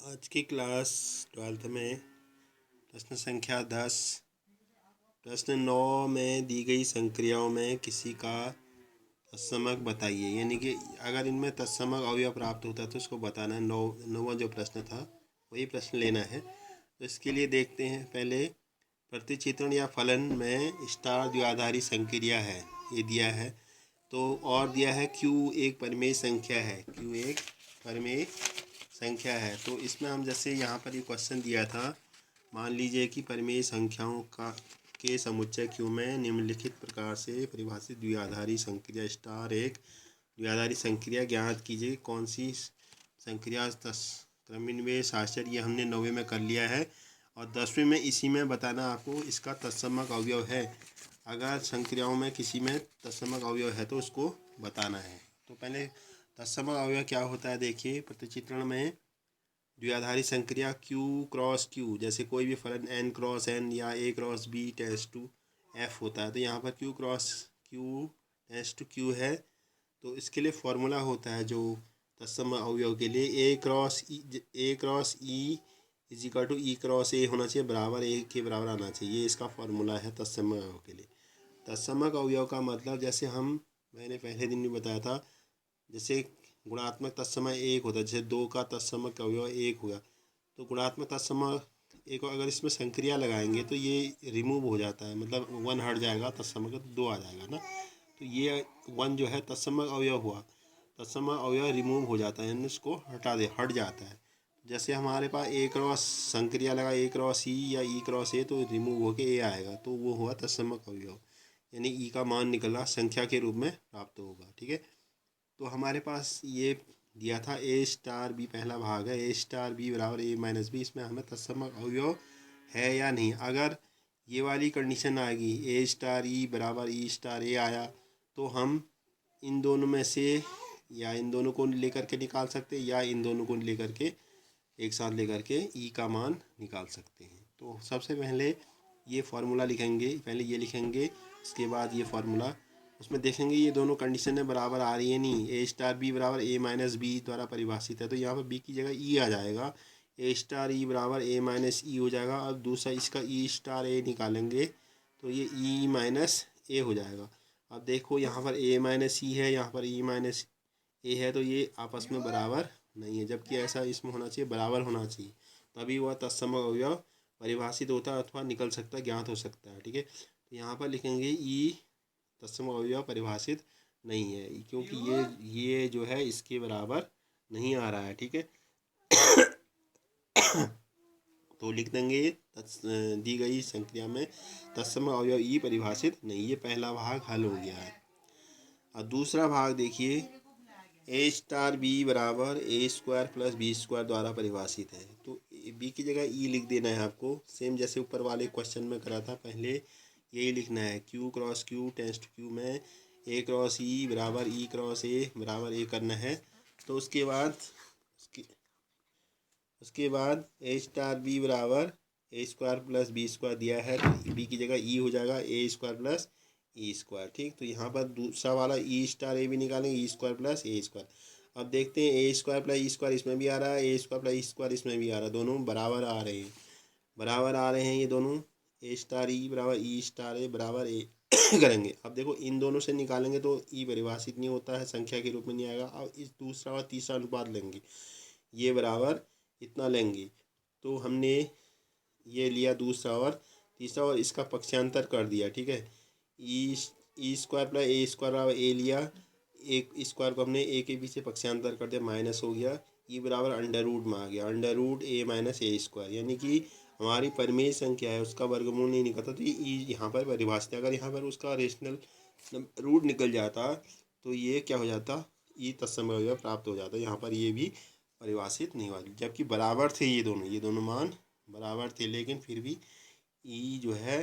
आज की class 12th में प्रश्न संख्या 10 प्रश्न 9 में दी गई संक्रियाओं में किसी का तत्समक बताइए। यानी कि अगर इनमें तत्समक अवयव प्राप्त होता है तो उसको बताना है। नौवां जो प्रश्न था वही प्रश्न लेना है। तो इसके लिए देखते हैं, पहले प्रतिचित्रण या फलन में स्टार द्विआधारी संक्रिया है, ये दिया है। तो और दिया है Q एक परिमेय संख्या है, Q एक परिमेय संख्या है। तो इसमें हम जैसे यहाँ पर ये क्वेश्चन दिया था, मान लीजिए कि परिमेय संख्याओं के समुच्चय Q में निम्नलिखित प्रकार से परिभाषित द्विआधारी संक्रिया स्टार एक द्विआधारी संक्रिया ज्ञात कीजिए। कौन सी संक्रिया क्रमनिर्देश आश्चर्य, ये हमने 9वें में कर लिया है। और 10वें में इसी में बताना आपको इसका तत्समक अवयव है। अगर संक्रियाओं में किसी में तत्समक अवयव है तो उसको बताना है। तो पहले तत्समक अवयव क्या होता है देखिए। प्रतिचित्रण में द्विआधारी संक्रिया Q क्रॉस Q, जैसे कोई भी फलन N क्रॉस N या A cross B tends to F होता है। तो यहाँ पर Q cross Q tends to Q है। तो इसके लिए फॉर्मूला होता है जो तत्समक अवयव के लिए, A cross E is equal to E cross A होना चाहिए, बराबर A के बराबर आना चाहिए। ये इसका फॉर्मूला है तत्समक अवयव के लिए। तत्समक अवयव का मतलब, जैसे मैंने पहले दिन भी बताया था, जैसे गुणात्मक तत्समक एक होता है, जैसे 2 का तत्समक अवयव 1 हुआ। तो गुणात्मक तत्समक एक, अगर इसमें संक्रिया लगाएंगे तो ये रिमूव हो जाता है, मतलब 1 हट जाएगा, तत्समक 2 आ जाएगा ना। तो ये 1 जो है तत्समक अवयव हुआ, तत्समक अवयव रिमूव हो जाता है, यानी इसको हट जाता है। जैसे हमारे पास A क्रॉस संक्रिया लगा, A क्रॉस E या E क्रॉस A, तो रिमूव होके A आएगा, तो वो हुआ तत्समक अवयव, यानी E का मान निकला संख्या के रूप में प्राप्त होगा। ठीक है, तो हमारे पास ये दिया था A स्टार B, पहला भाग है A स्टार B बराबर A माइनस B। इसमें हमें तत्समक अवयव है या नहीं। अगर ये वाली कंडीशन आएगी A स्टार E बराबर E स्टार A आया, तो हम इन दोनों में से या इन दोनों को लेकर के निकाल सकते हैं, या इन दोनों को लेकर के एक साथ लेकर के E का मान निकाल सकते हैं। तो सबसे पहले ये फार्मूला लिखेंगे, पहले ये लिखेंगे, इसके बाद ये फार्मूला, उसमें देखेंगे ये दोनों कंडीशनें बराबर आ रही है नहीं। A स्टार B बराबर A माइनस B द्वारा परिभाषित है, तो यहाँ पर B की जगह E आ जाएगा। A स्टार E बराबर A माइनस E हो जाएगा। अब दूसरा इसका E स्टार A निकालेंगे तो ये E माइनस A हो जाएगा। अब देखो यहाँ पर A माइनस E है, यहाँ पर E माइनस A है, तो ये आपस में बराबर नहीं है, जबकि ऐसा इसमें होना चाहिए, बराबर होना चाहिए, तभी वह तत्समक अवयव परिभाषित होता है अथवा निकल सकता है, ज्ञात हो सकता है। ठीक है, तो यहाँ पर लिखेंगे E तत्समक अवयव परिभाषित नहीं है, क्योंकि ये जो है इसके बराबर नहीं आ रहा है। ठीक है, तो लिख देंगे दी गई संक्रिया में तत्समक अवयव E परिभाषित नहीं। ये पहला भाग हल हो गया है। और दूसरा भाग देखिए, A स्टार B बराबर A square plus B square द्वारा परिभाषित है। तो B की जगह E लिख देना है आपको, सेम जैसे ऊपर वाले क्वेश्चन में करा था, पहले यही लिखना है। Q cross Q tends to Q में A क्रॉस E बराबर E क्रॉस A बराबर A करना है। तो उसके बाद A स्टार B बराबर A square plus B square दिया है, तो B की जगह E हो जाएगा A square plus E square. ठीक, तो यहाँ पर दूसरा वाला E स्टार A भी निकालेंगे, E square plus A square. अब देखते हैं A square plus E square इसमें भी आ रहा है, A square plus E square इसमें भी आ रहा है, दोनों बराबर आ रहे हैं, ये दोनों। A स्टार E बराबर E स्टार A बराबर A करेंगे। अब देखो इन दोनों से निकालेंगे तो E परिभाषित नहीं होता है, संख्या के रूप में नहीं आएगा। अब इस दूसरा और तीसरा अनुपात लेंगे, ये बराबर इतना लेंगे, तो हमने ये लिया दूसरा और तीसरा, और इसका पक्षांतर कर दिया। ठीक है, E square plus A square बराबर A लिया, एक स्क्वायर को हमने A के पीछे पक्षांतर कर दिया, माइनस हो गया। E बराबर अंडर रूट में आ गया, under root A minus A square, यानी कि हमारी परिमेय संख्या है उसका वर्गमूल नहीं निकलता, तो ये यहाँ पर परिभाषित है। अगर यहाँ पर उसका रेशनल रूट निकल जाता तो ये क्या हो जाता, E तत्समक अवयव प्राप्त हो जाता। यहाँ पर ये भी परिभाषित नहीं हुआ, जबकि बराबर थे ये दोनों मान बराबर थे, लेकिन फिर भी E जो है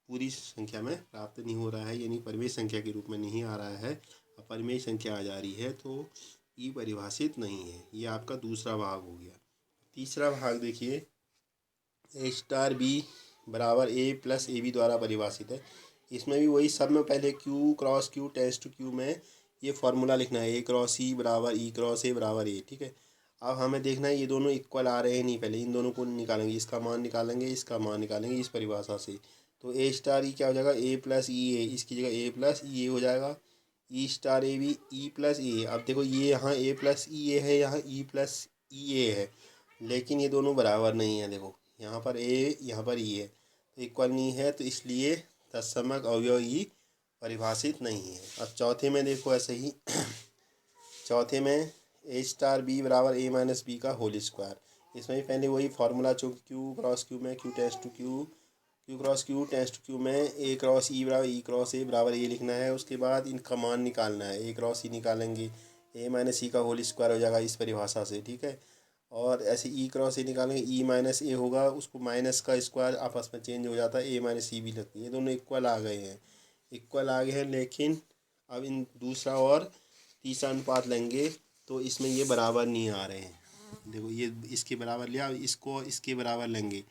पूरी संख्या में प्राप्त नहीं हो रहा है, यानी परिमेय संख्या के रूप में नहीं आ रहा है, अपरिमेय संख्या आ जा रही है, तो E परिभाषित नहीं है। ये आपका दूसरा भाग हो गया। तीसरा भाग देखिए, A स्टार B बराबर A प्लस AB द्वारा परिभाषित है। इसमें भी वही, सब में पहले Q cross Q tends to Q में ये फार्मूला लिखना है, A क्रॉस E बराबर E क्रॉस A बराबर A। ठीक है, अब हमें देखना है ये दोनों इक्वल आ रहे हैं नहीं, पहले इन दोनों को निकालेंगे, इसका मान निकालेंगे, इसका मान निकालेंगे इस परिभाषा से। तो ए स्टार ई क्या हो जाएगा, ए प्लस ई ए, इसकी जगह ए प्लस ई ए हो जाएगा। ई स्टार ए भी ई प्लस ई ए। अब देखो ये यहाँ ए प्लस ई ए है, यहाँ ई प्लस ई ए है, लेकिन ये दोनों बराबर नहीं है। देखो यहाँ पर ए, यहाँ पर ई है, तो इक्वल नहीं है, तो इसलिए तत्समक अवयव ई परिभाषित नहीं है। अब चौथे में देखो ऐसे ही चौथे में ए स्टार बी बराबर ए माइनस बी का होल स्क्वायर। इसमें भी पहले वही फार्मूला, चूँकि क्यू क्रॉस क्यू में Q tends to Q, Q cross Q tends to Q में ए क्रॉस ई बराबर ई क्रॉस ए बराबर ए लिखना है। उसके बाद इनका मान निकालना है, ए क्रॉस ई निकालेंगे, ए माइनस ई का होल स्क्वायर हो जाएगा इस परिभाषा से, ठीक है। और ऐसे ई क्रॉस ए निकालेंगे, ई माइनस ए होगा, उसको माइनस का स्क्वायर आपस में चेंज हो जाता है, ए माइनस ई भी लगती है। ये दोनों इक्वल आ गए हैं, इक्वल आ गए हैं, लेकिन अब इन दूसरा और तीसरा अनुपात लेंगे तो इसमें ये बराबर नहीं आ रहे हैं। देखो ये इसके बराबर लिया, इसको इसके बराबर लेंगे,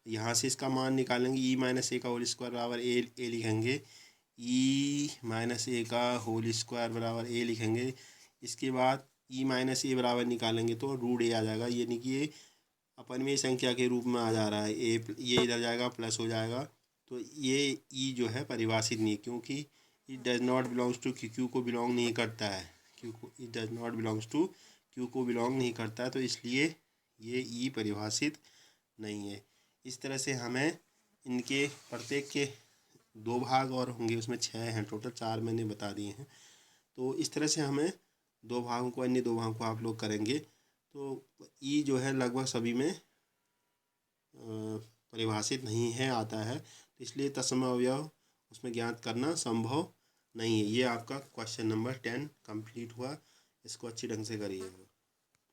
यहाँ से इसका मान निकालेंगे, ई माइनस ए का होल स्क्वायर बराबर ए लिखेंगे, ई माइनस ए का होल स्क्वायर बराबर ए लिखेंगे। इसके बाद ई माइनस ए बराबर निकालेंगे तो रूट ए आ जाएगा, यानी कि ये अपनमेय संख्या के रूप में आ जा रहा है। ये इधर जाएगा, प्लस हो जाएगा। तो ये ई जो है परिभाषित नहीं, क्योंकि it does not belongs to Q, Q को बिलोंग नहीं करता है, क्यू को, it does not belongs to Q को बिलोंग नहीं करता है, तो इसलिए ये ई परिभाषित नहीं है। इस तरह से हमें इनके प्रत्येक के दो भाग और होंगे, उसमें 6 हैं टोटल, 4 मैंने बता दिए हैं। तो इस तरह से हमें दो भागों को, अन्य दो भागों को आप लोग करेंगे तो ई जो है लगभग सभी में परिभाषित नहीं है, आता है, तो इसलिए तत्सम अवयव उसमें ज्ञात करना संभव नहीं है। ये आपका क्वेश्चन नंबर 10 कंप्लीट हुआ। इसको अच्छी ढंग से करिएगा।